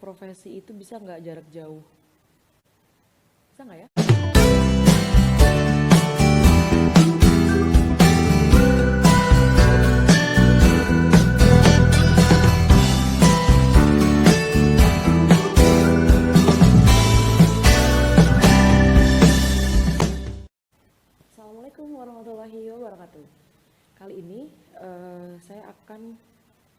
profesi itu bisa nggak jarak jauh? Bisa nggak ya? Assalamualaikum warahmatullahi wabarakatuh. Kali ini saya akan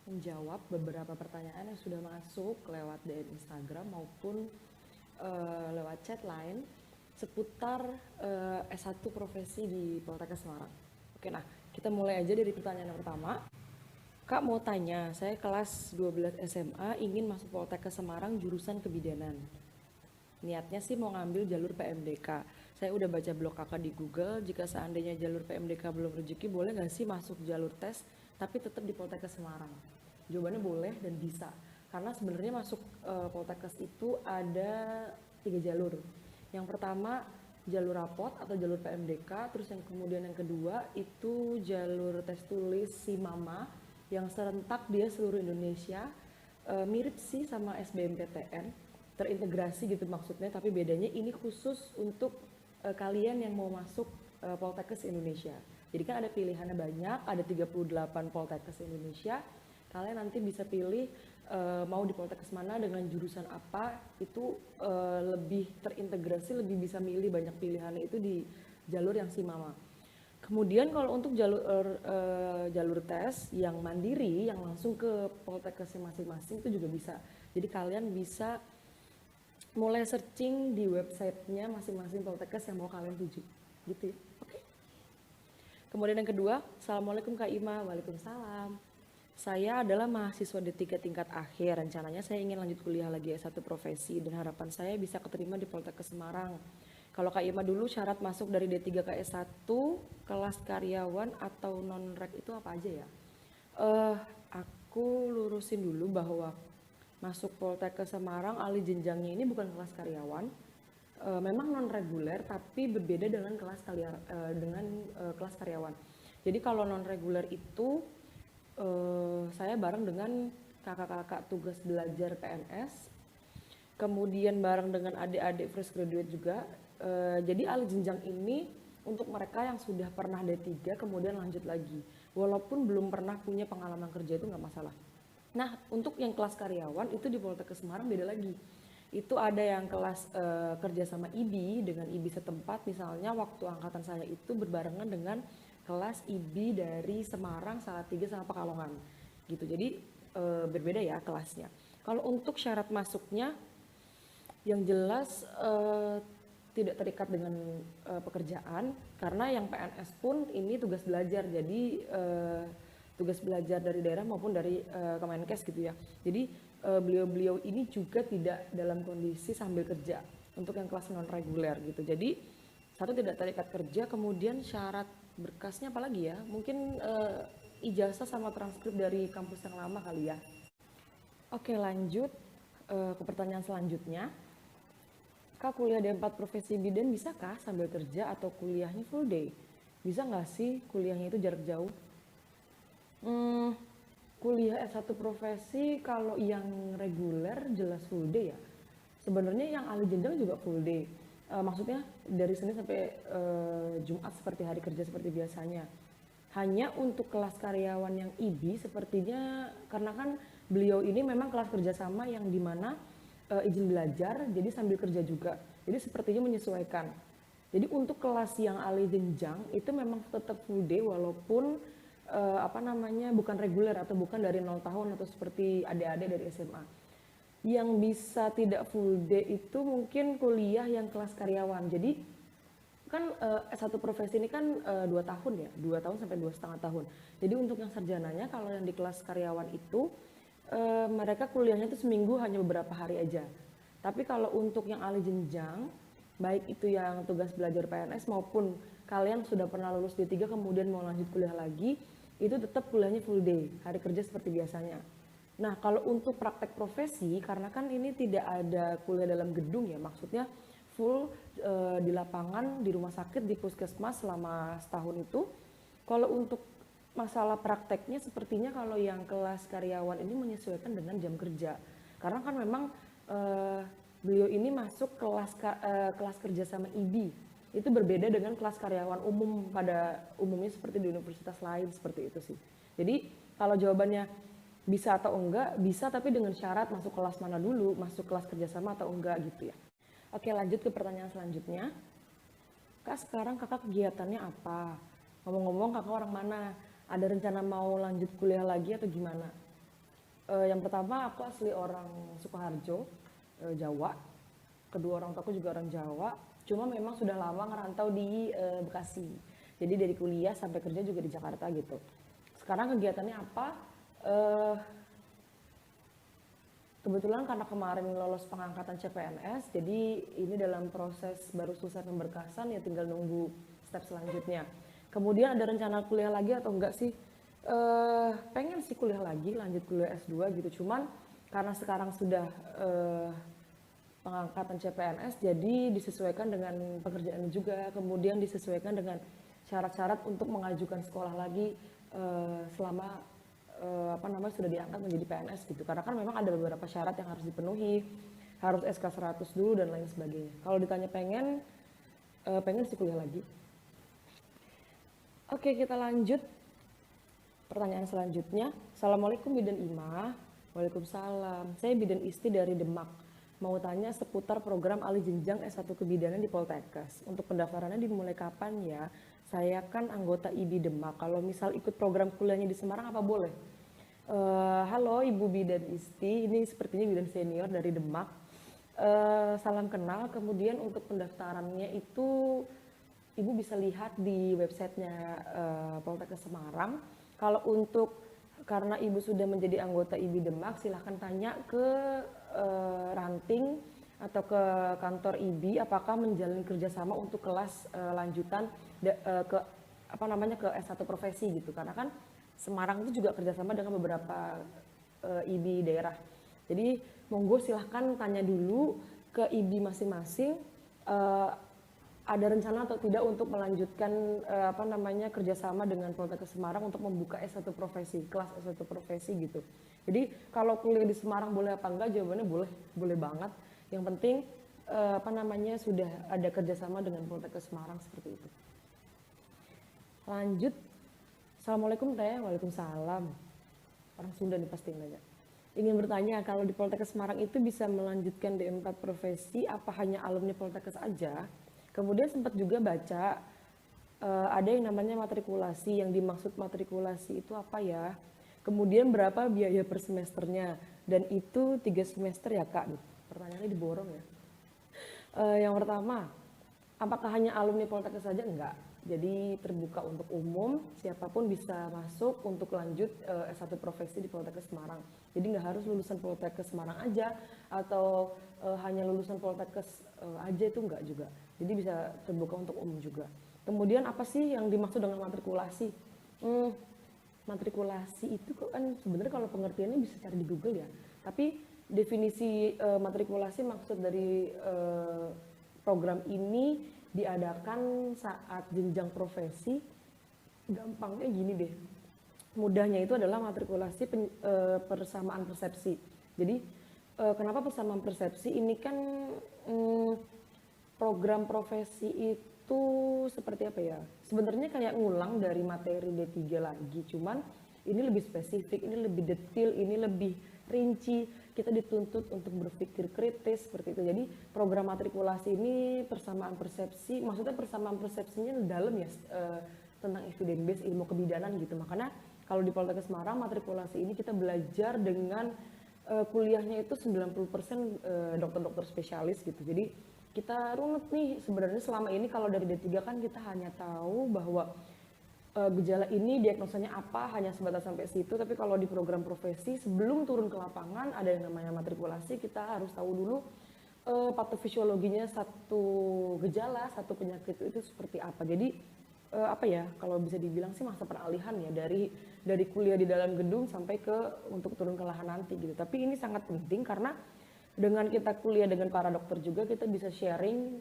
menjawab beberapa pertanyaan yang sudah masuk lewat DM Instagram maupun lewat chat line seputar S1 profesi di Poltekkes Semarang. Oke, nah kita mulai aja dari pertanyaan yang pertama. Kak mau tanya, saya kelas 12 SMA ingin masuk Poltekkes Semarang jurusan kebidanan. Niatnya sih mau ngambil jalur PMDK. Saya udah baca blog kakak di Google, jika seandainya jalur PMDK belum rezeki, boleh nggak sih masuk jalur tes, tapi tetap di Poltekkes Semarang? Jawabannya boleh dan bisa. Karena sebenarnya masuk Poltekkes itu ada 3 jalur. Yang pertama jalur rapot atau jalur PMDK, terus yang kemudian yang kedua itu jalur tes tulis SIMAMA yang serentak dia seluruh Indonesia, mirip sih sama SBMPTN, terintegrasi gitu maksudnya, tapi bedanya ini khusus untuk kalian yang mau masuk Poltekkes Indonesia. Jadi kan ada pilihannya banyak, ada 38 Poltekkes Indonesia. Kalian nanti bisa pilih mau di Poltekkes mana dengan jurusan apa, itu lebih terintegrasi, lebih bisa milih banyak pilihannya itu di jalur yang SIMAMA. Kemudian kalau untuk jalur tes yang mandiri, yang langsung ke Poltekkes masing-masing itu juga bisa. Jadi kalian bisa mulai searching di websitenya masing-masing Poltekkes yang mau kalian tuju, gitu ya. Oke. Kemudian yang kedua, Assalamualaikum Kak Ima. Waalaikumsalam. Saya adalah mahasiswa D3 tingkat akhir. Rencananya saya ingin lanjut kuliah lagi S1 profesi dan harapan saya bisa keterima di Poltekkes Semarang. Kalau Kak Ima dulu syarat masuk dari D3 ke S1, kelas karyawan atau non-rek itu apa aja ya? Aku lurusin dulu bahwa masuk Poltekkes Semarang alih jenjangnya ini bukan kelas karyawan, memang non reguler tapi berbeda dengan kelas karyawan. Jadi kalau non reguler itu saya bareng dengan kakak-kakak tugas belajar PNS, kemudian bareng dengan adik-adik fresh graduate juga. Jadi alih jenjang ini untuk mereka yang sudah pernah D3 kemudian lanjut lagi, walaupun belum pernah punya pengalaman kerja itu nggak masalah. Nah, untuk yang kelas karyawan itu di Poltekkes Semarang beda lagi. Itu ada yang kelas kerja sama IBI dengan IBI setempat, misalnya waktu angkatan saya itu berbarengan dengan kelas IBI dari Semarang, Salatiga sama Pekalongan. Gitu. Jadi berbeda ya kelasnya. Kalau untuk syarat masuknya yang jelas tidak terikat dengan pekerjaan, karena yang PNS pun ini tugas belajar. Jadi tugas belajar dari daerah maupun dari Kemenkes gitu ya. Jadi beliau-beliau ini juga tidak dalam kondisi sambil kerja untuk yang kelas non reguler gitu. Jadi satu tidak terikat kerja, kemudian syarat berkasnya apalagi ya? Mungkin ijazah sama transkrip dari kampus yang lama kali ya. Oke, lanjut ke pertanyaan selanjutnya. Kak, kuliah D4 profesi bidan bisakah sambil kerja atau kuliahnya full day? Bisa nggak sih kuliahnya itu jarak jauh? Kuliah S1 profesi kalau yang reguler jelas full day ya. Sebenarnya yang alih jenjang juga full day. Maksudnya dari Senin sampai Jumat seperti hari kerja seperti biasanya. Hanya untuk kelas karyawan yang IBI sepertinya karena kan beliau ini memang kelas kerjasama yang dimana izin belajar jadi sambil kerja juga. Jadi sepertinya menyesuaikan. Jadi untuk kelas yang alih jenjang itu memang tetap full day walaupun bukan reguler atau bukan dari 0 tahun atau seperti adik-adik dari SMA. Yang bisa tidak full day itu mungkin kuliah yang kelas karyawan. Jadi kan S1 profesi ini kan 2 tahun ya, 2 tahun sampai 2,5 tahun. Jadi untuk yang sarjananya kalau yang di kelas karyawan itu mereka kuliahnya itu seminggu hanya beberapa hari aja. Tapi kalau untuk yang alih jenjang, baik itu yang tugas belajar PNS maupun kalian sudah pernah lulus D3 kemudian mau lanjut kuliah lagi, itu tetap kuliahnya full day, hari kerja seperti biasanya. Nah, kalau untuk praktek profesi, karena kan ini tidak ada kuliah dalam gedung ya, maksudnya full di lapangan, di rumah sakit, di puskesmas selama setahun itu. Kalau untuk masalah prakteknya sepertinya kalau yang kelas karyawan ini menyesuaikan dengan jam kerja. Karena kan memang eh, beliau ini masuk kelas kerja sama IB. Itu berbeda dengan kelas karyawan umum pada umumnya seperti di universitas lain, seperti itu sih. Jadi kalau jawabannya bisa atau enggak, bisa tapi dengan syarat masuk kelas mana dulu, masuk kelas kerjasama atau enggak gitu ya. Oke, lanjut ke pertanyaan selanjutnya. Kak, sekarang kakak kegiatannya apa? Ngomong-ngomong, kakak orang mana? Ada rencana mau lanjut kuliah lagi atau gimana? Yang pertama, aku asli orang Sukoharjo, Jawa. Kedua orang tuaku juga orang Jawa. Cuma memang sudah lama ngerantau di Bekasi. Jadi dari kuliah sampai kerja juga di Jakarta gitu. Sekarang kegiatannya apa? Kebetulan karena kemarin lolos pengangkatan CPNS, jadi ini dalam proses baru selesai pemberkasan, ya tinggal nunggu step selanjutnya. Kemudian ada rencana kuliah lagi atau enggak sih? Pengen sih kuliah lagi, lanjut kuliah S2 gitu. Cuman karena sekarang sudah pengangkatan CPNS, jadi disesuaikan dengan pekerjaan juga, kemudian disesuaikan dengan syarat-syarat untuk mengajukan sekolah lagi selama sudah diangkat menjadi PNS gitu. Karena kan memang ada beberapa syarat yang harus dipenuhi, harus SK 100 dulu dan lain sebagainya. Kalau ditanya pengen sih kuliah lagi. Oke, kita lanjut. Pertanyaan selanjutnya. Assalamualaikum Bidan Ima. Waalaikumsalam. Saya Bidan Isti dari Demak. Mau tanya seputar program alih jenjang S1 kebidanan di Poltekkes. Untuk pendaftarannya dimulai kapan ya? Saya kan anggota IBI Demak. Kalau misal ikut program kuliahnya di Semarang apa boleh? Halo Ibu Bidan Isti, ini sepertinya bidan senior dari Demak. Salam kenal. Kemudian untuk pendaftarannya itu Ibu bisa lihat di websitenya Poltekkes Semarang. Kalau karena Ibu sudah menjadi anggota IBI Demak, silahkan tanya ke ranting atau ke kantor IBI apakah menjalin kerjasama untuk kelas lanjutan ke S1 profesi gitu. Karena kan Semarang itu juga kerjasama dengan beberapa IBI daerah. Jadi monggo silahkan tanya dulu ke IBI masing-masing ada rencana atau tidak untuk melanjutkan kerjasama dengan Poltekkes Semarang untuk membuka S1 profesi, kelas S1 profesi gitu. Jadi kalau kuliah di Semarang boleh apa enggak? Jawabannya boleh banget. Yang penting sudah ada kerjasama dengan Poltekkes Semarang seperti itu. Lanjut. Assalamualaikum Teh. Waalaikumsalam. Orang Sunda nih pasti yang nanya. Ingin bertanya, kalau di Poltekkes Semarang itu bisa melanjutkan D4 profesi apa hanya alumni Poltekkes aja? Kemudian sempat juga baca ada yang namanya matrikulasi. Yang dimaksud matrikulasi itu apa ya? Kemudian berapa biaya per semesternya? Dan itu 3 semester ya Kak? Pertanyaannya diborong ya. Yang pertama, apakah hanya alumni Poltekkes saja? Enggak. Jadi terbuka untuk umum, siapapun bisa masuk untuk lanjut S1 profesi di Poltekkes Semarang. Jadi nggak harus lulusan Poltekkes Semarang aja, atau hanya lulusan Poltekkes aja, itu enggak juga. Jadi bisa terbuka untuk umum juga. Kemudian apa sih yang dimaksud dengan matrikulasi? Matrikulasi itu kan sebenarnya kalau pengertiannya bisa cari di Google ya. Tapi definisi matrikulasi maksud dari program ini diadakan saat jenjang profesi. Gampangnya gini deh, mudahnya itu adalah matrikulasi persamaan persepsi. Jadi kenapa persamaan persepsi? Ini kan program profesi itu seperti apa ya? Sebenarnya kayak ngulang dari materi D3 lagi, cuman ini lebih spesifik, ini lebih detail, ini lebih rinci. Kita dituntut untuk berpikir kritis seperti itu. Jadi program matrikulasi ini persamaan persepsi, maksudnya persamaan persepsinya dalam ya tentang evidence based ilmu kebidanan gitu. Makanya kalau di Poltekkes Semarang matrikulasi ini kita belajar dengan kuliahnya itu 90% dokter-dokter spesialis gitu. Jadi kita runut nih sebenarnya selama ini kalau dari D3 kan kita hanya tahu bahwa gejala ini diagnosanya apa, hanya sebatas sampai situ. Tapi kalau di program profesi sebelum turun ke lapangan ada yang namanya matrikulasi, kita harus tahu dulu patofisiologinya satu gejala, satu penyakit itu seperti apa. Jadi kalau bisa dibilang sih masa peralihan ya dari kuliah di dalam gedung sampai ke untuk turun ke lahan nanti gitu. Tapi ini sangat penting karena dengan kita kuliah dengan para dokter juga kita bisa sharing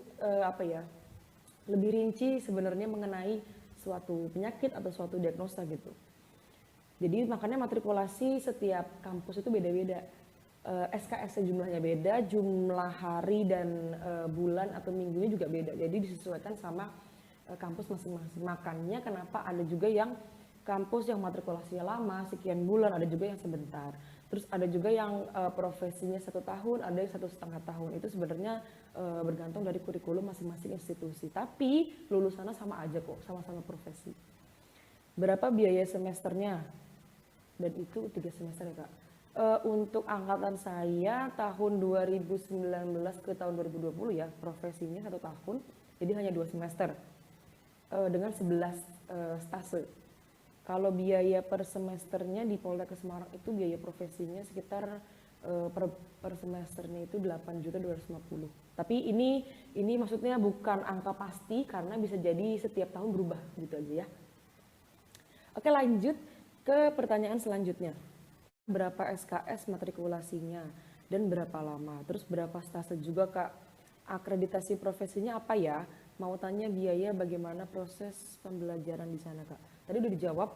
lebih rinci sebenarnya mengenai suatu penyakit atau suatu diagnosa gitu. Jadi makanya matrikulasi setiap kampus itu beda-beda. SKS-nya jumlahnya beda, jumlah hari dan bulan atau minggunya juga beda. Jadi disesuaikan sama kampus masing-masing. Makanya kenapa ada juga yang kampus yang matrikulasinya lama, sekian bulan, ada juga yang sebentar. Terus ada juga yang profesinya 1 tahun, ada yang 1,5 tahun. Itu sebenarnya bergantung dari kurikulum masing-masing institusi. Tapi lulusannya sama aja kok, sama-sama profesi. Berapa biaya semesternya? Dan itu 3 semester ya Kak. Untuk angkatan saya tahun 2019 ke tahun 2020 ya, profesinya 1 tahun, jadi hanya 2 semester dengan 11 stase. Kalau biaya per semesternya di Poltekkes Semarang itu biaya profesinya sekitar per semesternya itu 8.250.000. Tapi ini maksudnya bukan angka pasti karena bisa jadi setiap tahun berubah gitu aja ya. Oke, lanjut ke pertanyaan selanjutnya. Berapa SKS matrikulasinya dan berapa lama? Terus berapa stase juga Kak? Akreditasi profesinya apa ya? Mau tanya biaya bagaimana proses pembelajaran di sana Kak? Tadi udah dijawab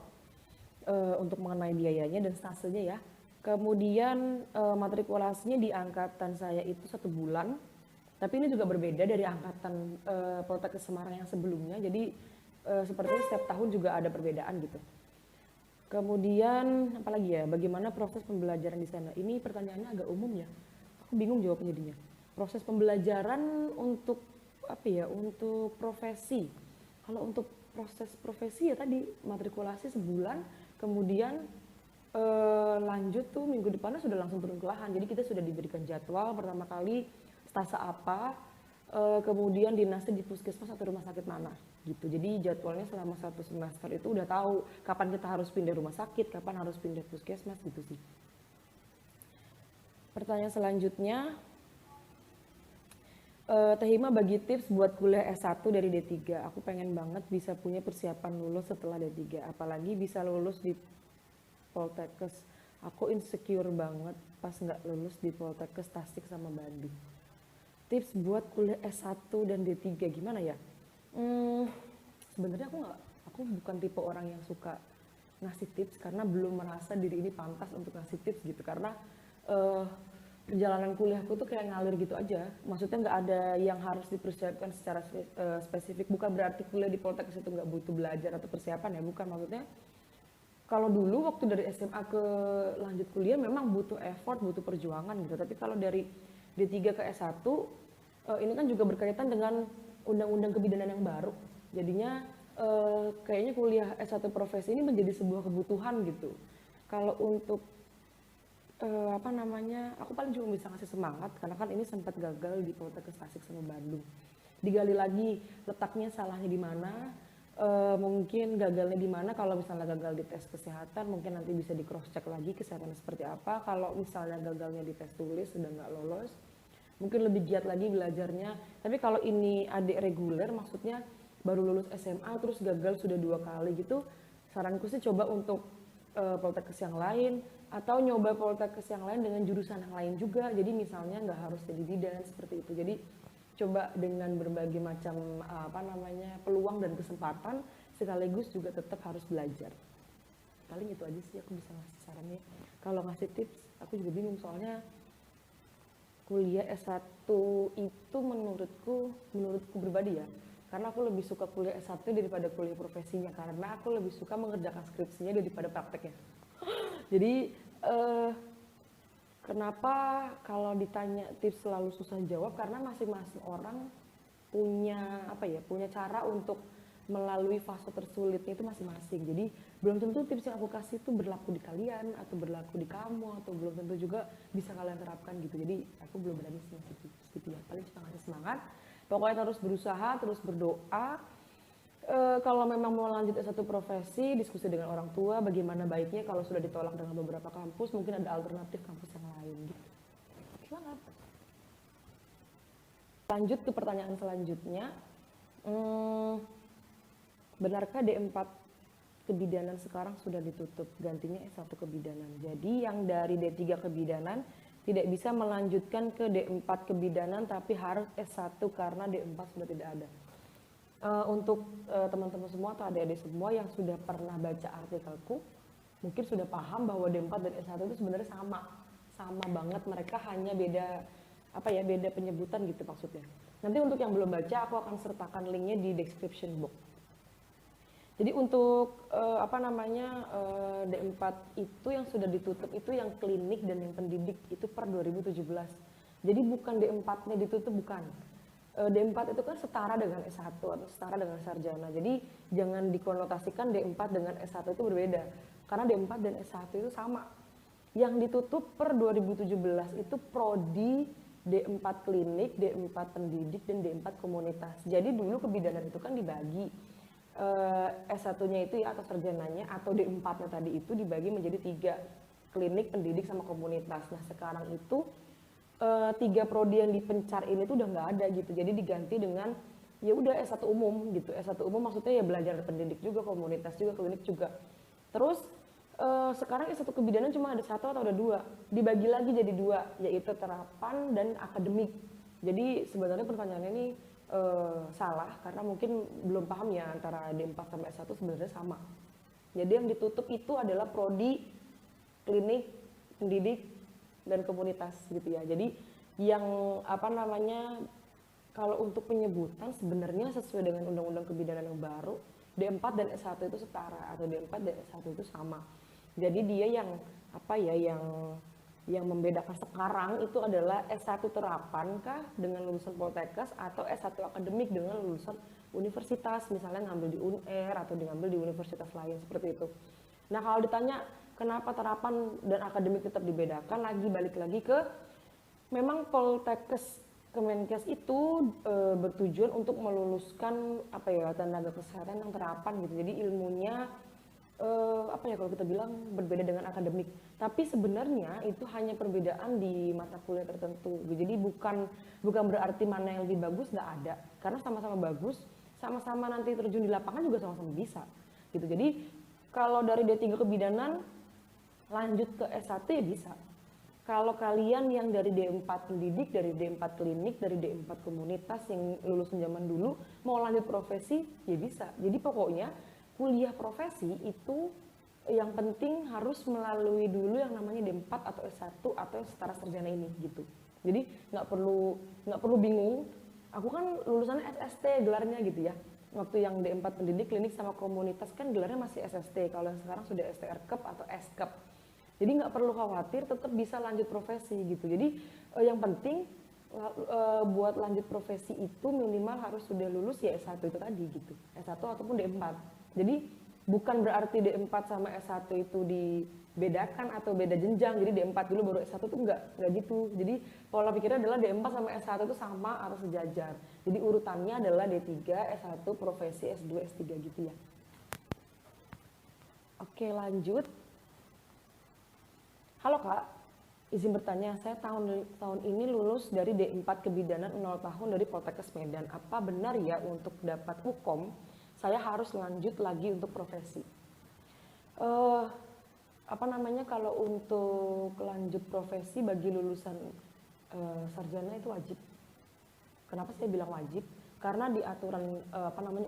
untuk mengenai biayanya dan stasenya ya. Kemudian matrikulasinya di angkatan saya itu 1 bulan. Tapi ini juga berbeda dari angkatan Poltekkes Semarang yang sebelumnya. Jadi sepertinya setiap tahun juga ada perbedaan gitu. Kemudian apalagi ya, bagaimana proses pembelajaran di sana? Ini pertanyaannya agak umum ya. Aku bingung jawabnya jadinya. Proses pembelajaran untuk apa ya? Untuk profesi. Kalau untuk proses profesi ya tadi matrikulasi sebulan, kemudian lanjut tuh minggu depannya sudah langsung turun ke lahan. Jadi kita sudah diberikan jadwal pertama kali stase apa, kemudian dinasnya di puskesmas atau rumah sakit mana gitu. Jadi jadwalnya selama 1 semester itu udah tahu kapan kita harus pindah rumah sakit, kapan harus pindah puskesmas gitu sih. Pertanyaan selanjutnya, Teh Hima bagi tips buat kuliah S1 dari D3. Aku pengen banget bisa punya persiapan lulus setelah D3, apalagi bisa lulus di Poltekkes. Aku insecure banget pas nggak lulus di Poltekkes Tasik sama Bandung. Tips buat kuliah S1 dan D3 gimana ya? Sebenarnya aku bukan tipe orang yang suka ngasih tips karena belum merasa diri ini pantas untuk ngasih tips gitu, karena perjalanan kuliahku tuh kayak ngalir gitu aja. Maksudnya nggak ada yang harus dipersiapkan secara spesifik. Bukan berarti kuliah di Poltekkes itu nggak butuh belajar atau persiapan ya, bukan. Maksudnya kalau dulu waktu dari SMA ke lanjut kuliah memang butuh effort, butuh perjuangan gitu. Tapi kalau dari D3 ke S1 ini kan juga berkaitan dengan undang-undang kebidanan yang baru. Jadinya kayaknya kuliah S1 profesi ini menjadi sebuah kebutuhan gitu. Kalau untuk aku paling cuma bisa ngasih semangat karena kan ini sempat gagal di Poltekkes Tasik sama Bandung. Digali lagi letaknya salahnya di mana, mungkin gagalnya di mana. Kalau misalnya gagal di tes kesehatan mungkin nanti bisa di cross check lagi kesehatannya seperti apa. Kalau misalnya gagalnya di tes tulis sudah nggak lolos, mungkin lebih giat lagi belajarnya. Tapi kalau ini adik reguler, maksudnya baru lulus SMA terus gagal sudah 2 kali gitu, saranku sih coba untuk Poltekkes yang lain atau nyoba Poltekkes yang lain dengan jurusan yang lain juga. Jadi misalnya nggak harus jadi bidan seperti itu. Jadi coba dengan berbagai macam peluang dan kesempatan, sekaligus juga tetap harus belajar. Paling itu aja sih aku bisa ngasih sarannya. Kalau ngasih tips aku juga bingung, soalnya kuliah S1 itu menurutku pribadi ya, karena aku lebih suka kuliah S1 daripada kuliah profesinya, karena aku lebih suka mengerjakan skripsinya daripada prakteknya. Jadi kenapa kalau ditanya tips selalu susah jawab, karena masing-masing orang punya cara untuk melalui fase tersulitnya itu masing-masing. Jadi belum tentu tips yang aku kasih itu berlaku di kalian atau berlaku di kamu, atau belum tentu juga bisa kalian terapkan gitu. Jadi aku belum berani sih gitu ya. Paling cuma ngasih semangat. Pokoknya terus berusaha, terus berdoa. Kalau memang mau lanjut S1 profesi, diskusi dengan orang tua bagaimana baiknya. Kalau sudah ditolak dengan beberapa kampus, mungkin ada alternatif kampus yang lain gitu. Semangat. Lanjut ke pertanyaan selanjutnya. Benarkah D4 kebidanan sekarang sudah ditutup, gantinya S1 kebidanan? Jadi yang dari D3 kebidanan tidak bisa melanjutkan ke D4 kebidanan, tapi harus S1 karena D4 sudah tidak ada. Untuk teman-teman semua atau adik-adik semua yang sudah pernah baca artikelku, mungkin sudah paham bahwa D4 dan S1 itu sebenarnya sama banget, mereka hanya beda beda penyebutan gitu maksudnya. Nanti untuk yang belum baca aku akan sertakan linknya di description box. Jadi untuk D4 itu yang sudah ditutup itu yang klinik dan yang pendidik itu per 2017. Jadi bukan D4-nya ditutup, bukan. D4 itu kan setara dengan S1 atau setara dengan sarjana. Jadi jangan dikonotasikan D4 dengan S1 itu berbeda. Karena D4 dan S1 itu sama. Yang ditutup per 2017 itu prodi D4 klinik, D4 pendidik, dan D4 komunitas. Jadi dulu kebidanan itu kan dibagi. S1-nya itu ya atau sarjananya atau D4-nya tadi itu dibagi menjadi 3, klinik, pendidik, sama komunitas. Nah sekarang itu 3 prodi yang dipencar ini tuh udah nggak ada gitu, jadi diganti dengan ya udah S1 umum gitu. S1 umum maksudnya ya belajar pendidik juga, komunitas juga, klinik juga. Terus sekarang S1 kebidanan cuma ada 1 atau ada 2, dibagi lagi jadi 2, yaitu terapan dan akademik. Jadi sebenarnya pertanyaannya ini salah karena mungkin belum paham ya antara D4 sama S1 sebenarnya sama. Jadi yang ditutup itu adalah prodi klinik, pendidik, dan komunitas gitu ya. Jadi yang kalau untuk penyebutan sebenarnya sesuai dengan undang-undang kebidanan yang baru, D4 dan S1 itu setara atau D4 dan S1 itu sama. Jadi dia yang membedakan sekarang itu adalah S1 terapan kah dengan lulusan Poltekkes atau S1 akademik dengan lulusan universitas, misalnya ngambil di UNR atau ngambil di universitas lain seperti itu. Nah kalau ditanya kenapa terapan dan akademik tetap dibedakan, balik lagi ke memang Poltekkes Kemenkes itu bertujuan untuk meluluskan tenaga kesehatan yang terapan gitu. Jadi ilmunya kalau kita bilang berbeda dengan akademik. Tapi sebenarnya itu hanya perbedaan di mata kuliah tertentu. Jadi bukan berarti mana yang lebih bagus, nggak ada. Karena sama-sama bagus, sama-sama nanti terjun di lapangan juga sama-sama bisa. Gitu. Jadi kalau dari D3 kebidanan lanjut ke S1 ya bisa. Kalau kalian yang dari D4 pendidik, dari D4 klinik, dari D4 komunitas yang lulusan zaman dulu mau lanjut profesi ya bisa. Jadi pokoknya kuliah profesi itu yang penting harus melalui dulu yang namanya D4 atau S1 atau setara sarjana ini gitu. Jadi nggak perlu bingung. Aku kan lulusannya SST gelarnya gitu ya. Waktu yang D4 pendidik, klinik, sama komunitas kan gelarnya masih SST. Kalau yang sekarang sudah STRKEP atau SKEP. Jadi nggak perlu khawatir, tetap bisa lanjut profesi gitu. Jadi yang penting buat lanjut profesi itu minimal harus sudah lulus ya S1 itu tadi gitu. S1 ataupun D4. Jadi bukan berarti D4 sama S1 itu dibedakan atau beda jenjang. Jadi D4 dulu baru S1 itu enggak gitu. Jadi pola pikirnya adalah D4 sama S1 itu sama atau sejajar. Jadi urutannya adalah D3, S1, profesi, S2, S3 gitu ya. Oke, lanjut. Halo Kak, izin bertanya, saya tahun ini lulus dari D4 kebidanan 0 tahun dari Poltekkes Medan. Apa benar ya untuk dapat Ukom saya harus lanjut lagi untuk profesi? Kalau untuk lanjut profesi bagi lulusan sarjana itu wajib. Kenapa saya bilang wajib? Karena di aturan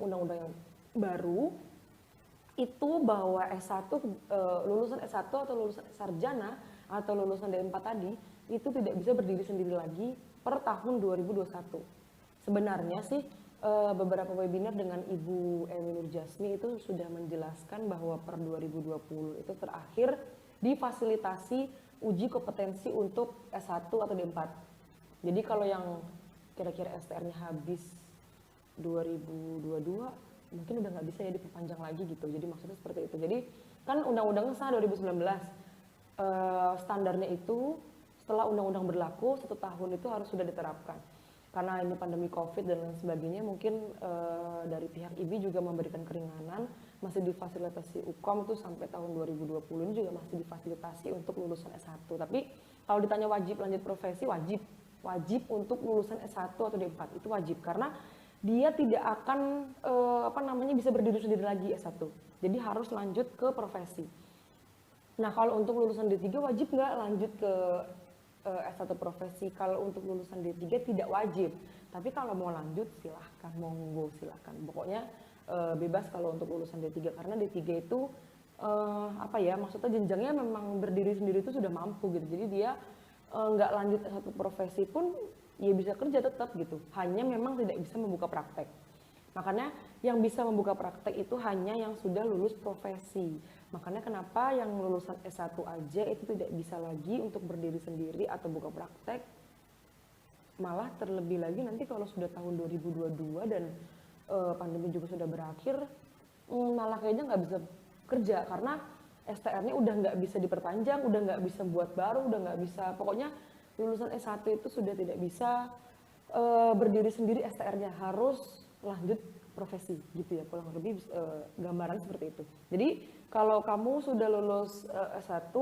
undang-undang yang baru itu bahwa S1 lulusan S1 atau lulusan sarjana atau lulusan D4 tadi itu tidak bisa berdiri sendiri lagi per tahun 2021. Sebenarnya sih beberapa webinar dengan Ibu Ewi Nurjasmi itu sudah menjelaskan bahwa per 2020 itu terakhir difasilitasi uji kompetensi untuk S1 atau D4. Jadi kalau yang kira-kira STR-nya habis 2022 mungkin udah nggak bisa ya diperpanjang lagi gitu. Jadi maksudnya seperti itu. Jadi kan undang-undangnya sah 2019. Standarnya itu setelah undang-undang berlaku 1 tahun itu harus sudah diterapkan. Karena ini pandemi COVID dan lain sebagainya, mungkin dari pihak IBI juga memberikan keringanan, masih difasilitasi UKOM itu sampai tahun 2020 ini juga masih difasilitasi untuk lulusan S1. Tapi kalau ditanya wajib lanjut profesi, wajib untuk lulusan S1 atau D4 itu wajib karena dia tidak akan bisa berdiri sendiri lagi S1. Jadi harus lanjut ke profesi. Nah kalau untuk lulusan D3 wajib nggak lanjut ke S1 profesi? Kalau untuk lulusan D3 tidak wajib. Tapi kalau mau lanjut silahkan, monggo silahkan. Pokoknya bebas kalau untuk lulusan D3 karena D3 itu maksudnya jenjangnya memang berdiri sendiri itu sudah mampu gitu. Jadi dia nggak lanjut S1 profesi pun ya bisa kerja tetap gitu, hanya memang tidak bisa membuka praktek. Makanya yang bisa membuka praktek itu hanya yang sudah lulus profesi. Makanya kenapa yang lulusan S1 aja itu tidak bisa lagi untuk berdiri sendiri atau buka praktek. Malah terlebih lagi nanti kalau sudah tahun 2022 dan pandemi juga sudah berakhir, malah kayaknya nggak bisa kerja karena STR-nya udah nggak bisa diperpanjang, udah nggak bisa buat baru, udah nggak bisa, pokoknya lulusan S1 itu sudah tidak bisa berdiri sendiri STR-nya, harus lanjut profesi gitu ya, kurang lebih gambaran seperti itu. Jadi kalau kamu sudah lulus S1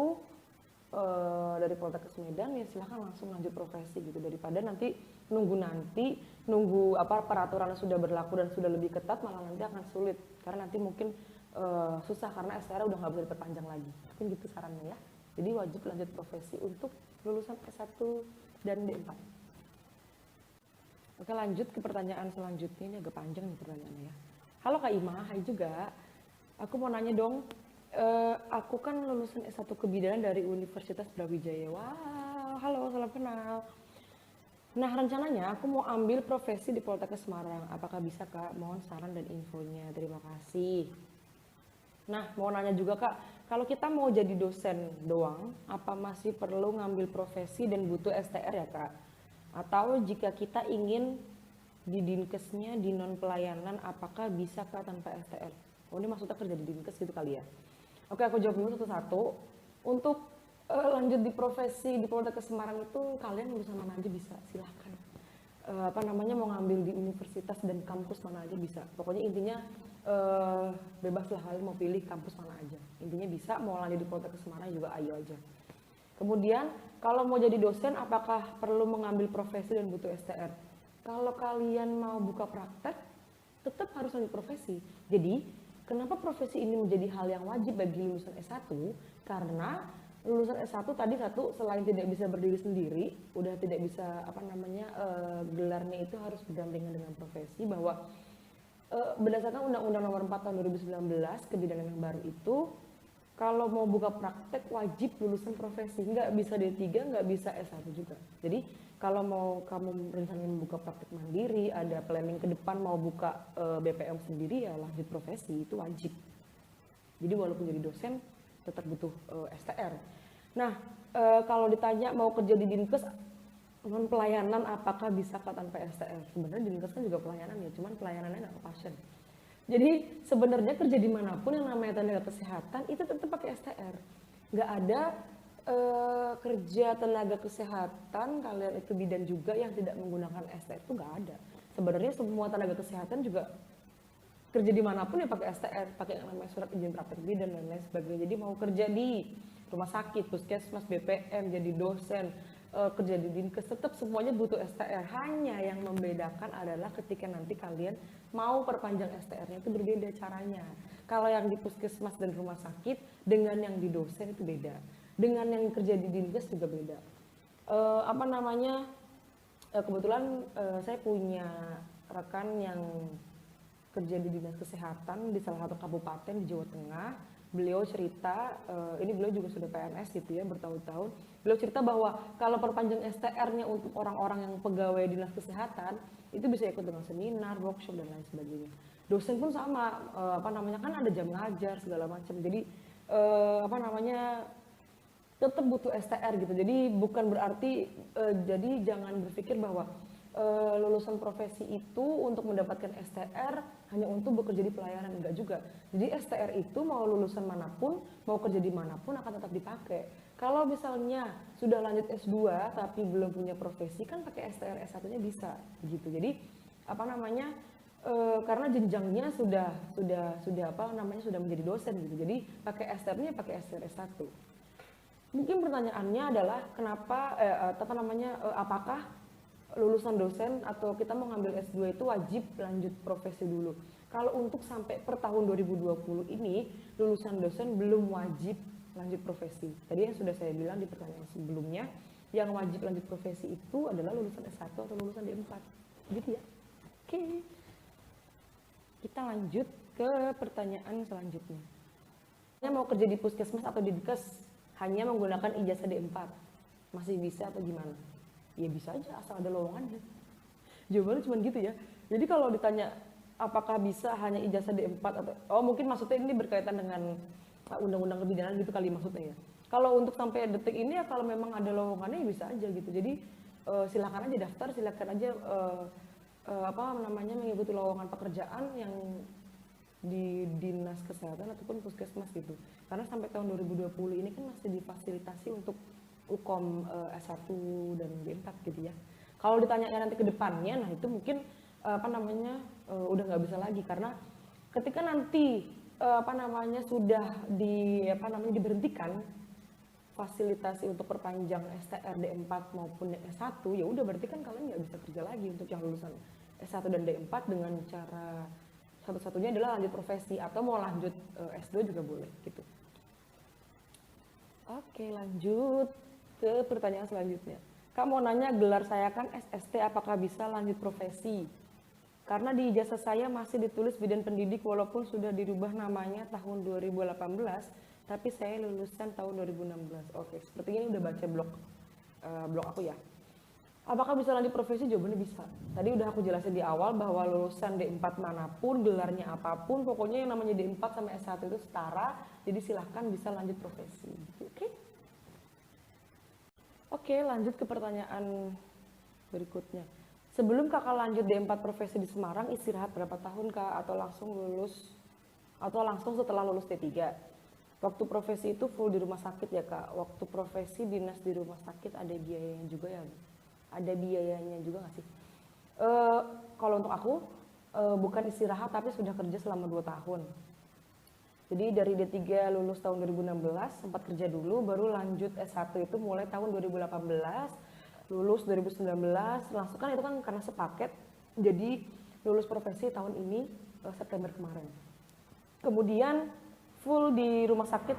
dari Poltekkes Medan ya silahkan langsung lanjut profesi gitu, daripada nanti nunggu apa peraturan sudah berlaku dan sudah lebih ketat, malah nanti akan sulit karena nanti mungkin susah karena STR udah nggak bisa diperpanjang lagi. Mungkin gitu sarannya ya. Jadi wajib lanjut profesi untuk lulusan S1 dan D4. Oke, lanjut ke pertanyaan selanjutnya, ini agak panjang nih pertanyaannya ya. Halo Kak Ima, hai juga. Aku mau nanya dong, aku kan lulusan S1 Kebidanan dari Universitas Brawijaya. Wow, halo, salam kenal. Nah, rencananya aku mau ambil profesi di Poltekkes Semarang. Apakah bisa Kak? Mohon saran dan infonya. Terima kasih. Nah, mau nanya juga Kak, kalau kita mau jadi dosen doang, apa masih perlu ngambil profesi dan butuh STR ya Kak? Atau jika kita ingin di Dinkesnya di non pelayanan, apakah bisa Kak tanpa STR? Oh, ini maksudnya kerja di Dinkes gitu kali ya? Oke, aku jawab dulu satu-satu. Untuk lanjut di profesi di Poltekkes Semarang itu kalian lulusan mana aja bisa, silahkan. Mau ngambil di universitas dan kampus mana aja bisa. Pokoknya intinya bebas lah, kalian mau pilih kampus mana aja. Intinya bisa, mau lanjut di Poltekkes Semarang juga ayo aja. Kemudian kalau mau jadi dosen apakah perlu mengambil profesi dan butuh STR? Kalau kalian mau buka praktek tetap harus lanjut profesi. Jadi kenapa profesi ini menjadi hal yang wajib bagi lulusan S1? Karena lulusan S1 tadi selain tidak bisa berdiri sendiri, udah tidak bisa gelarnya itu harus berdampingan dengan profesi, bahwa berdasarkan Undang-Undang Nomor 4 Tahun 2019 Kebidanan yang baru itu, kalau mau buka praktek wajib lulusan profesi, nggak bisa D3, nggak bisa S1 juga. Jadi kalau mau kamu rencananya membuka praktek mandiri, ada planning ke depan mau buka BPM sendiri, ya lanjut profesi, itu wajib. Jadi walaupun jadi dosen tetap butuh STR. Nah, kalau ditanya mau kerja di Dinkes non pelayanan apakah bisa tanpa STR? Sebenarnya Dinkes kan juga pelayanan ya, cuman pelayanannya nggak ke pasien. Jadi sebenarnya kerja dimanapun yang namanya tenaga kesehatan itu tetap pakai STR. Nggak ada kerja tenaga kesehatan kalian itu bidan juga yang tidak menggunakan STR, itu nggak ada. Sebenarnya semua tenaga kesehatan juga kerja dimanapun ya pakai STR, pakai yang namanya surat izin praktek bidan dan lain sebagainya. Jadi mau kerja di rumah sakit, puskesmas, BPM, jadi dosen, kerja di Dinkes, tetap semuanya butuh STR. Hanya yang membedakan adalah ketika nanti kalian mau perpanjang STR-nya itu berbeda caranya. Kalau yang di puskesmas dan rumah sakit dengan yang di dosen itu beda. Dengan yang kerja di Dinkes juga beda. Kebetulan saya punya rekan yang kerja di dinas kesehatan di salah satu kabupaten di Jawa Tengah. Beliau cerita, ini beliau juga sudah PNS gitu ya, bertahun-tahun. Beliau cerita bahwa kalau perpanjang STR-nya untuk orang-orang yang pegawai dinas kesehatan, itu bisa ikut dengan seminar, workshop, dan lain sebagainya. Dosen pun sama, kan ada jam ngajar, segala macam. Jadi, tetap butuh STR gitu. Jadi bukan berarti, jadi jangan berpikir bahwa lulusan profesi itu untuk mendapatkan STR hanya untuk bekerja di pelayanan, enggak juga. Jadi STR itu mau lulusan manapun, mau kerja di manapun akan tetap dipakai. Kalau misalnya sudah lanjut S2 tapi belum punya profesi, kan pakai STR S1-nya bisa gitu. Jadi karena jenjangnya sudah menjadi dosen gitu. Jadi pakai STR-nya pakai STR S1. Mungkin pertanyaannya adalah apakah lulusan dosen atau kita mau ngambil S2 itu wajib lanjut profesi dulu. Kalau untuk sampai per tahun 2020 ini, lulusan dosen belum wajib lanjut profesi. Tadi yang sudah saya bilang di pertanyaan sebelumnya, yang wajib lanjut profesi itu adalah lulusan S1 atau lulusan D4. Gitu ya. Oke. Kita lanjut ke pertanyaan selanjutnya. Mau kerja di puskesmas atau di Dinkes hanya menggunakan ijazah D4. Masih bisa atau gimana? Ya bisa aja asal ada lowongannya. Jawabannya cuma gitu ya. Jadi kalau ditanya apakah bisa hanya ijazah D4 atau mungkin maksudnya ini berkaitan dengan undang-undang kebidanan gitu kali maksudnya ya. Kalau untuk sampai detik ini ya kalau memang ada lowongannya ya bisa aja gitu. Jadi silakan aja daftar, silakan aja mengikuti lowongan pekerjaan yang di dinas kesehatan ataupun puskesmas gitu. Karena sampai tahun 2020 ini kan masih difasilitasi untuk UKOM S1 dan D4 gitu ya. Kalau ditanya nanti ke depannya, nah itu mungkin udah nggak bisa lagi karena ketika nanti sudah diberhentikan fasilitasi untuk perpanjang STR D4 maupun S1, ya udah berarti kan kalian nggak bisa kerja lagi untuk yang lulusan S1 dan D4 dengan cara satu-satunya adalah lanjut profesi atau mau lanjut S2 juga boleh gitu. Oke, lanjut ke pertanyaan selanjutnya. Kak mau nanya, gelar saya kan SST, apakah bisa lanjut profesi? Karena di ijazah saya masih ditulis bidan pendidik walaupun sudah dirubah namanya tahun 2018, tapi saya lulusan tahun 2016. Oke, sepertinya ini udah baca blog aku ya. Apakah bisa lanjut profesi? Jawabannya bisa. Tadi udah aku jelasin di awal bahwa lulusan D4 manapun, gelarnya apapun, pokoknya yang namanya D4 sama S1 itu setara, jadi silahkan bisa lanjut profesi. Oke? Oke, lanjut ke pertanyaan berikutnya. Sebelum kakak lanjut D4 profesi di Semarang, istirahat berapa tahun kak? Atau langsung setelah lulus D3? Waktu profesi itu full di rumah sakit ya kak? Waktu profesi dinas di rumah sakit ada biayanya juga ya? Ada biayanya juga nggak sih? Kalau untuk aku bukan istirahat tapi sudah kerja selama 2 tahun. Jadi dari D3 lulus tahun 2016 sempat kerja dulu, baru lanjut S1 itu mulai tahun 2018, lulus 2019, langsung kan itu kan karena sepaket, jadi lulus profesi tahun ini September kemarin. Kemudian full di rumah sakit,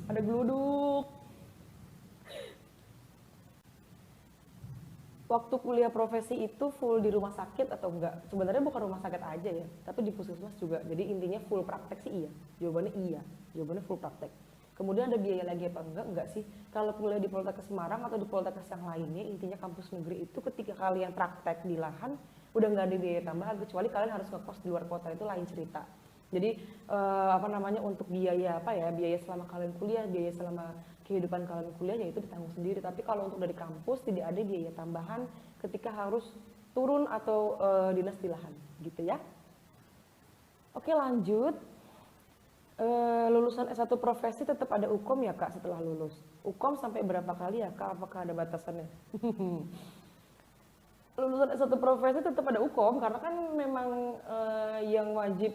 ada geluduk. Waktu kuliah profesi itu full di rumah sakit atau enggak? Sebenarnya bukan rumah sakit aja ya, tapi di puskesmas juga. Jadi intinya full praktek sih iya. Jawabannya iya. Jawabannya full praktek. Kemudian ada biaya lagi apa enggak? Enggak sih. Kalau kuliah di Poltekkes Semarang atau di Poltekkes yang lainnya, intinya kampus negeri itu ketika kalian praktek di lahan udah nggak ada biaya tambahan, kecuali kalian harus ngekos di luar kota, itu lain cerita. Jadi untuk biaya biaya selama kalian kuliah, biaya selama kehidupan kalian kuliah ya itu ditanggung sendiri. Tapi kalau untuk dari kampus tidak ada biaya tambahan ketika harus turun atau dinas di lahan gitu ya. Oke, lanjut. Lulusan S1 profesi tetap ada UKOM ya kak setelah lulus? UKOM sampai berapa kali ya kak? Apakah ada batasannya? Lulusan S1 profesi tetap ada UKOM karena kan memang yang wajib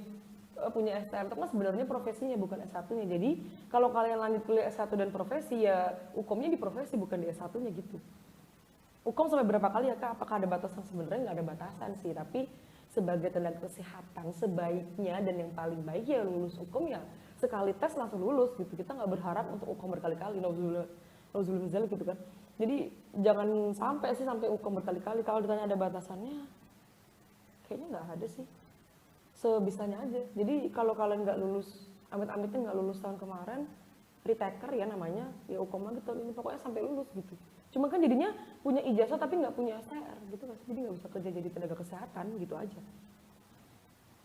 punya STR itu kan sebenarnya profesinya bukan S1-nya. Jadi kalau kalian lanjut kuliah S1 dan profesi ya UKOM-nya di profesi bukan di S1-nya gitu. UKOM sampai berapa kali ya kak? Apakah ada batasan? Sebenarnya nggak ada batasan sih, tapi sebagai tenaga kesehatan sebaiknya dan yang paling baik ya lulus UKOM ya sekali tes langsung lulus gitu. Kita nggak berharap untuk UKOM berkali-kali, nauzubillah gitu kan. Jadi jangan sampai UKOM berkali-kali. Kalau ditanya ada batasannya, kayaknya nggak ada sih. Sebisanya aja. Jadi kalau kalian nggak lulus, amit-amitnya nggak lulus tahun kemarin, retaker ya namanya, ya UKOM lagi tahun ini, pokoknya sampai lulus gitu. Cuma kan jadinya punya ijazah tapi nggak punya STR gitu kan, jadi nggak bisa kerja jadi tenaga kesehatan gitu aja.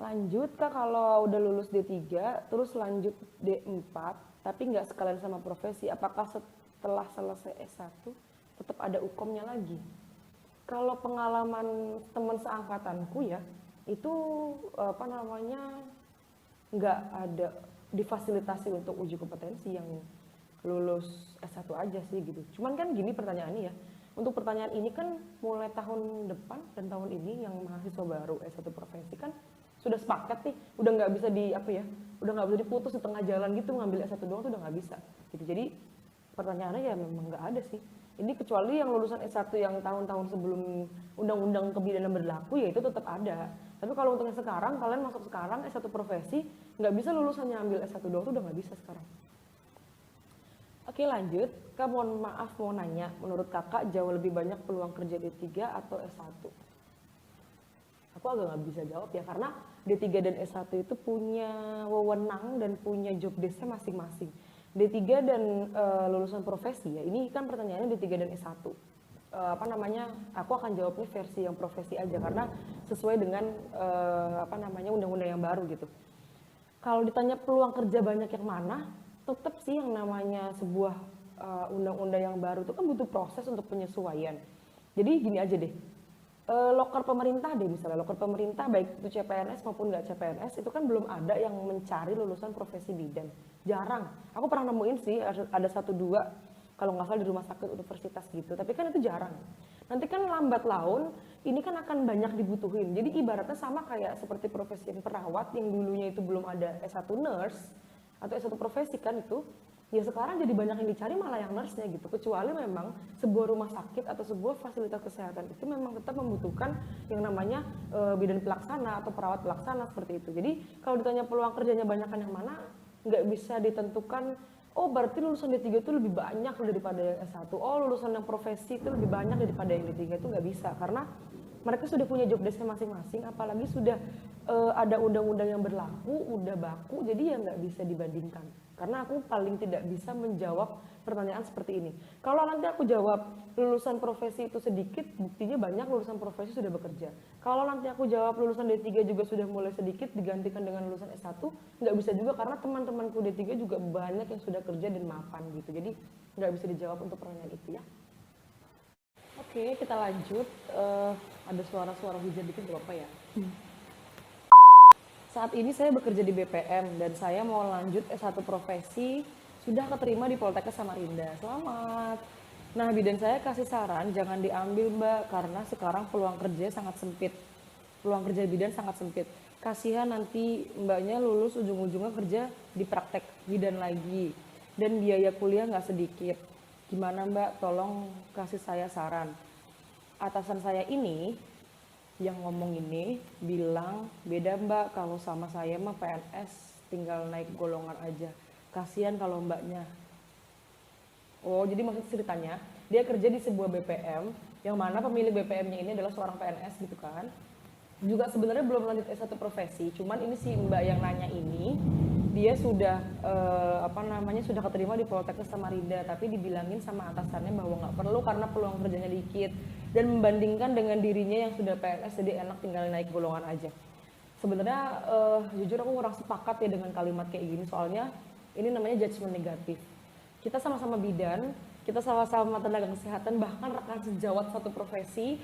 Lanjut kak, kalau udah lulus D3, terus lanjut D4, tapi nggak sekalian sama profesi, apakah setelah selesai S1 tetap ada UKOM-nya lagi? Kalau pengalaman teman seangkatanku ya, itu nggak ada difasilitasi untuk uji kompetensi yang lulus S1 aja sih gitu. Cuman kan gini pertanyaannya ya, untuk pertanyaan ini kan mulai tahun depan dan tahun ini yang mahasiswa baru S1 profesi kan sudah sepakat nih, udah nggak bisa udah nggak bisa diputus di tengah jalan gitu, ngambil S1 doang tuh udah nggak bisa gitu. Jadi pertanyaannya ya memang nggak ada sih. Ini kecuali yang lulusan S1 yang tahun-tahun sebelum undang-undang kebidanan berlaku ya itu tetap ada. Tapi kalau untuk yang sekarang, kalian masuk sekarang S1 profesi, nggak bisa lulus hanya ambil S1 doang tuh udah nggak bisa sekarang. Oke lanjut, kak mohon maaf mau nanya, menurut kakak jauh lebih banyak peluang kerja D3 atau S1? Aku agak nggak bisa jawab ya, karena D3 dan S1 itu punya wewenang dan punya job desk-nya masing-masing. D3 dan lulusan profesi ya, ini kan pertanyaannya D3 dan S1. Apa namanya, aku akan jawabnya versi yang profesi aja karena sesuai dengan apa namanya undang-undang yang baru gitu. Kalau ditanya peluang kerja banyak yang mana, tetap sih yang namanya sebuah undang-undang yang baru itu kan butuh proses untuk penyesuaian. Jadi gini aja deh, loker pemerintah deh misalnya, loker pemerintah baik itu CPNS maupun nggak CPNS itu kan belum ada yang mencari lulusan profesi bidan. Jarang. Aku pernah nemuin sih ada satu dua kalau nggak salah di rumah sakit universitas gitu, tapi kan itu jarang. Nanti kan lambat laun ini kan akan banyak dibutuhin. Jadi ibaratnya sama kayak seperti profesi yang perawat yang dulunya itu belum ada S1 nurse atau S1 profesi kan itu. Ya sekarang jadi banyak yang dicari malah yang nurse-nya gitu. Kecuali memang sebuah rumah sakit atau sebuah fasilitas kesehatan itu memang tetap membutuhkan yang namanya bidan pelaksana atau perawat pelaksana seperti itu. Jadi kalau ditanya peluang kerjanya banyakkan yang mana, nggak bisa ditentukan. Oh berarti lulusan D3 itu lebih banyak daripada yang S1. Oh lulusan yang profesi itu lebih banyak daripada yang D3 itu nggak bisa. Karena mereka sudah punya job desk masing-masing, apalagi sudah ada undang-undang yang berlaku, udah baku, jadi ya nggak bisa dibandingkan. Karena aku paling tidak bisa menjawab pertanyaan seperti ini. Kalau nanti aku jawab lulusan profesi itu sedikit, buktinya banyak lulusan profesi sudah bekerja. Kalau nanti aku jawab lulusan D3 juga sudah mulai sedikit digantikan dengan lulusan S1, nggak bisa juga karena teman-temanku D3 juga banyak yang sudah kerja dan mapan gitu. Jadi nggak bisa dijawab untuk pertanyaan itu ya. Oke, kita lanjut. Ada suara-suara hujan dikit gak apa ya? Saat ini saya bekerja di BPM dan saya mau lanjut S1 profesi, sudah keterima di Poltekkes Samarinda. Selamat. Nah, bidan saya kasih saran jangan diambil Mbak karena sekarang peluang kerja sangat sempit. Peluang kerja bidan sangat sempit. Kasihan nanti Mbaknya lulus ujung-ujungnya kerja di praktek bidan lagi dan biaya kuliah nggak sedikit. Gimana Mbak? Tolong kasih saya saran. Atasan saya ini yang ngomong ini bilang beda Mbak, kalau sama saya mah PNS tinggal naik golongan aja, kasihan kalau Mbaknya. Oh jadi maksud ceritanya dia kerja di sebuah BPM yang mana pemilik BPM-nya ini adalah seorang PNS gitu kan, juga sebenarnya belum lanjut S1 profesi, cuman ini si Mbak yang nanya ini dia sudah apa namanya sudah keterima di Poltekkes Samarinda, tapi dibilangin sama atasannya bahwa nggak perlu karena peluang kerjanya dikit dan membandingkan dengan dirinya yang sudah PNS jadi enak tinggal naik golongan aja. Sebenarnya jujur aku kurang sepakat ya dengan kalimat kayak gini, soalnya ini namanya judgement negatif. Kita sama-sama bidan, kita sama-sama tenaga kesehatan, bahkan rekan sejawat satu profesi,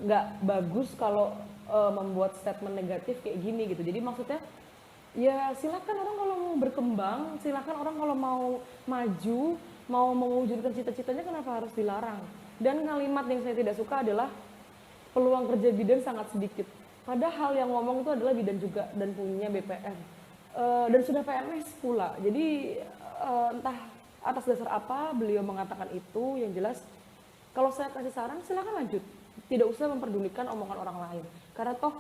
nggak bagus kalau membuat statement negatif kayak gini gitu. Jadi maksudnya ya silakan orang kalau mau berkembang, silakan orang kalau mau maju, mau mewujudkan cita-citanya, kenapa harus dilarang? Dan kalimat yang saya tidak suka adalah peluang kerja bidan sangat sedikit. Padahal yang ngomong itu adalah bidan juga dan punya BPM dan sudah PNS pula. Jadi entah atas dasar apa beliau mengatakan itu, yang jelas kalau saya kasih saran silakan lanjut, tidak usah memperdulikan omongan orang lain karena toh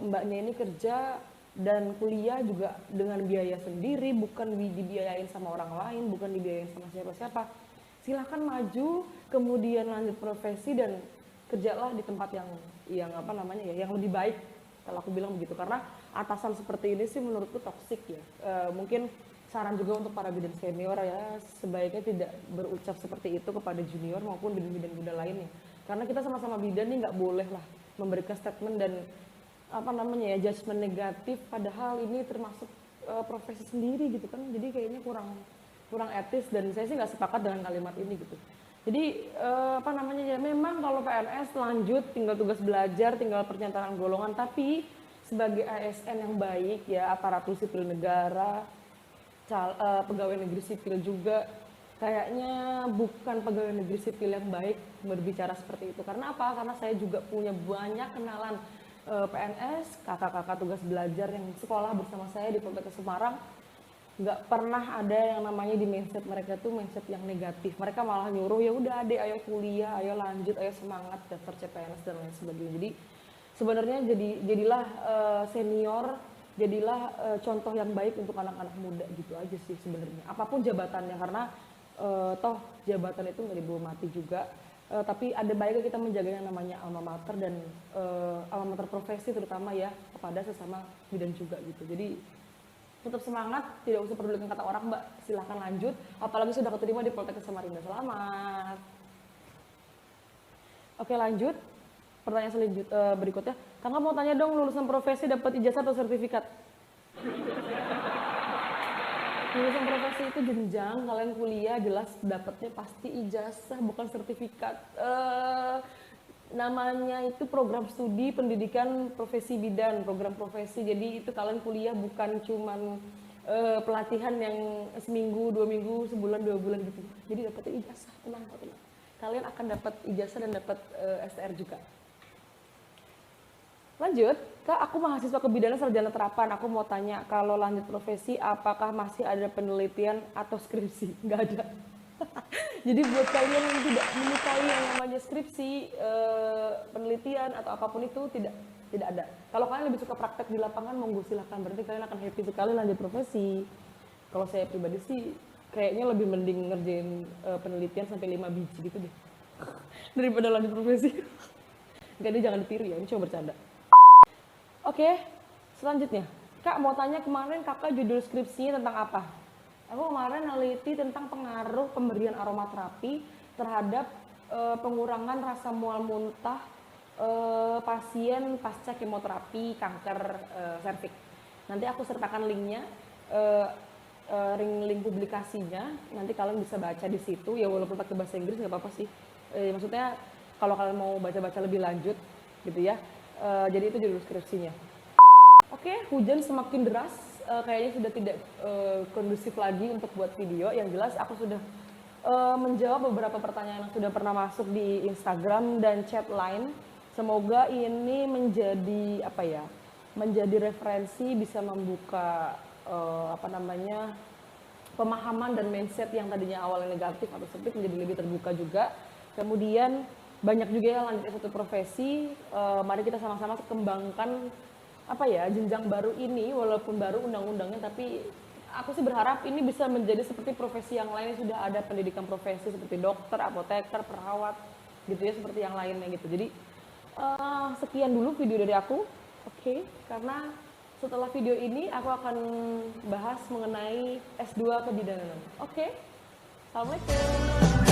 mbaknya ini kerja dan kuliah juga dengan biaya sendiri, bukan dibiayain sama orang lain, bukan dibiayain sama siapa-siapa. Silahkan maju, kemudian lanjut profesi dan kerjalah di tempat yang apa namanya ya, yang lebih baik. Kalau aku bilang begitu, karena atasan seperti ini sih menurutku toksik ya. Mungkin saran juga untuk para bidan senior ya, sebaiknya tidak berucap seperti itu kepada junior maupun bidan-bidan muda lainnya. Karena kita sama-sama bidan nih nggak boleh lah memberikan statement dan apa namanya ya judgement negatif, padahal ini termasuk profesi sendiri gitu kan, jadi kayaknya kurang etis dan saya sih nggak sepakat dengan kalimat ini gitu. Jadi apa namanya ya, memang kalau PNS lanjut tinggal tugas belajar, tinggal pernyataan golongan, tapi sebagai ASN yang baik ya, aparatur sipil negara, pegawai negeri sipil juga, kayaknya bukan pegawai negeri sipil yang baik berbicara seperti itu. Karena apa? Karena saya juga punya banyak kenalan PNS, kakak-kakak tugas belajar yang sekolah bersama saya di Poltekkes Semarang, nggak pernah ada yang namanya di mindset mereka tuh mindset yang negatif. Mereka malah nyuruh ya udah adek ayo kuliah, ayo lanjut, ayo semangat daftar CPNS dan lain sebagainya. Jadi sebenarnya jadilah senior, jadilah contoh yang baik untuk anak-anak muda gitu aja sih sebenarnya. Apapun jabatannya, karena toh jabatan itu nggak dibawa mati juga. Tapi ada baiknya kita menjaga yang namanya alma mater dan alma mater profesi terutama ya, kepada sesama bidan juga gitu. Jadi tetap semangat, tidak usah pedulikan kata orang Mbak, silahkan lanjut, apalagi sudah keterima di Poltekkes Samarinda. Selamat. Oke lanjut, pertanyaan berikutnya, Kakak mau tanya dong, lulusan profesi dapat ijazah atau sertifikat? Lulusan profesi itu jenjang, kalian kuliah jelas dapatnya pasti ijazah bukan sertifikat. Namanya itu program studi pendidikan profesi bidan, program profesi. Jadi itu kalian kuliah bukan cuman pelatihan yang seminggu, 2 minggu, sebulan, 2 bulan gitu. Jadi dapatnya ijazah, tenang. Kalian akan dapat ijazah dan dapat STR juga. Lanjut, Kak, aku mahasiswa kebidanan sarjana terapan. Aku mau tanya, kalau lanjut profesi, apakah masih ada penelitian atau skripsi? Nggak ada. Jadi buat kalian yang tidak menyukai yang namanya skripsi, penelitian atau apapun itu tidak ada. Kalau kalian lebih suka praktek di lapangan, monggo silahkan. Berarti kalian akan happy sekali lanjut profesi. Kalau saya pribadi sih kayaknya lebih mending ngerjain penelitian sampai 5 biji gitu deh daripada lanjut profesi. Enggak, dia jangan ditiru ya, ini cuma bercanda. Oke, selanjutnya Kak mau tanya, kemarin kakak judul skripsinya tentang apa? Aku kemarin neliti tentang pengaruh pemberian aromaterapi terhadap pengurangan rasa mual muntah pasien pasca kemoterapi kanker serviks. Nanti aku sertakan linknya, link publikasinya. Nanti kalian bisa baca di situ. Ya walaupun pakai bahasa Inggris nggak apa-apa sih. Maksudnya kalau kalian mau baca-baca lebih lanjut, gitu ya. Jadi itu judul skripsinya. Oke, hujan semakin deras. Kayaknya sudah tidak kondusif lagi untuk buat video. Yang jelas aku sudah menjawab beberapa pertanyaan yang sudah pernah masuk di Instagram dan chat line. Semoga ini menjadi menjadi referensi, bisa membuka pemahaman dan mindset yang tadinya awalnya negatif atau sempit menjadi lebih terbuka juga. Kemudian banyak juga yang lanjut satu profesi. Mari kita sama-sama kembangkan jenjang baru ini, walaupun baru undang-undangnya, tapi aku sih berharap ini bisa menjadi seperti profesi yang lain yang sudah ada pendidikan profesi seperti dokter, apoteker, perawat, gitu ya, seperti yang lainnya gitu. Jadi sekian dulu video dari aku, oke? Karena setelah video ini aku akan bahas mengenai S2 kebidanan, oke? Assalamualaikum.